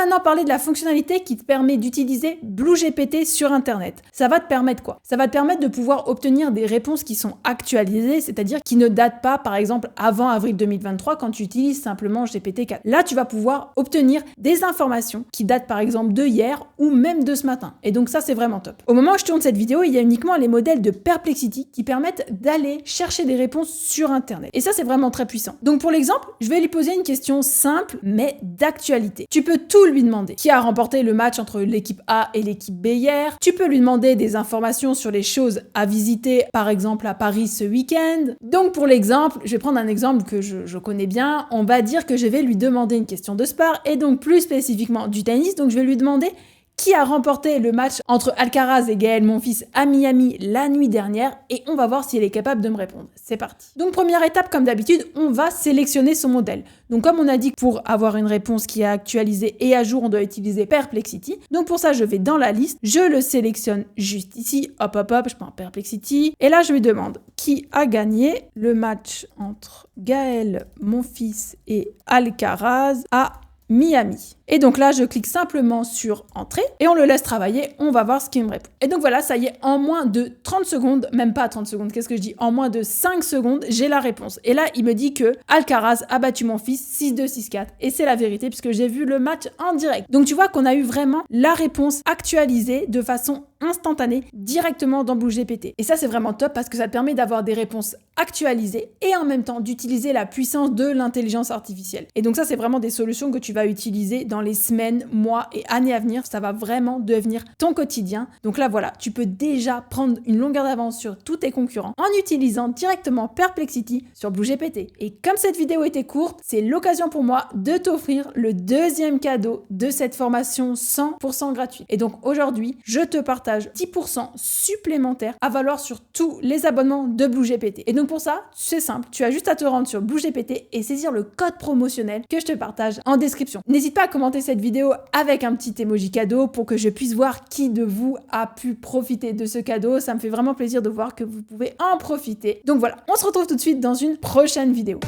maintenant parler de la fonctionnalité qui te permet d'utiliser BlueGPT sur Internet. Ça va te permettre quoi? Ça va te permettre de pouvoir obtenir des réponses qui sont actualisées, c'est-à-dire qui ne datent pas, par exemple, avant avril 2023 quand tu utilises simplement GPT-4. Là, tu vas pouvoir obtenir des informations qui datent par exemple de hier ou même de ce matin. Et donc ça, c'est vraiment top. Au moment où je tourne cette vidéo, il y a uniquement les modèles de Perplexity qui permettent d'aller chercher des réponses sur Internet. Et ça, c'est vraiment très puissant. Donc pour l'exemple, je vais lui poser une question simple mais d'actualité. Tu peux tout lui demander. Qui a remporté le match entre l'équipe A et l'équipe B hier? Tu peux lui demander des informations sur les choses à visiter, par exemple à Paris ce week-end. Donc pour l'exemple, je vais prendre un exemple que je connais bien. On va dire que je vais lui demander une question de sport et donc plus spécifiquement du tennis. Donc je vais lui demander qui a remporté le match entre Alcaraz et Gaël Monfils à Miami la nuit dernière et on va voir si elle est capable de me répondre. C'est parti. Donc première étape, comme d'habitude, on va sélectionner son modèle. Donc comme on a dit que pour avoir une réponse qui est actualisée et à jour, on doit utiliser Perplexity. Donc pour ça, je vais dans la liste, je le sélectionne juste ici, hop, je prends Perplexity et là je lui demande qui a gagné le match entre Gaël Monfils et Alcaraz à Miami. Et donc là, je clique simplement sur Entrée et on le laisse travailler, on va voir ce qu'il me répond. Et donc voilà, ça y est, en moins de 30 secondes, même pas 30 secondes, qu'est-ce que je dis? En moins de 5 secondes, j'ai la réponse. Et là, il me dit que Alcaraz a battu mon fils 6-2, 6-4. Et c'est la vérité puisque j'ai vu le match en direct. Donc tu vois qu'on a eu vraiment la réponse actualisée de façon instantanée directement dans BlueGPT. Et ça, c'est vraiment top parce que ça te permet d'avoir des réponses actualisées et en même temps d'utiliser la puissance de l'intelligence artificielle. Et donc ça, c'est vraiment des solutions que tu vas utiliser dans les semaines, mois et années à venir. Ça va vraiment devenir ton quotidien. Donc là, voilà, tu peux déjà prendre une longueur d'avance sur tous tes concurrents en utilisant directement Perplexity sur BlueGPT. Et comme cette vidéo était courte, c'est l'occasion pour moi de t'offrir le deuxième cadeau de cette formation 100% gratuite. Et donc aujourd'hui, je te partage 10% supplémentaires à valoir sur tous les abonnements de BlueGPT. Et donc pour ça, c'est simple, tu as juste à te rendre sur BlueGPT et saisir le code promotionnel que je te partage en description. N'hésite pas à commenter cette vidéo avec un petit emoji cadeau pour que je puisse voir qui de vous a pu profiter de ce cadeau. Ça me fait vraiment plaisir de voir que vous pouvez en profiter. Donc voilà, on se retrouve tout de suite dans une prochaine vidéo.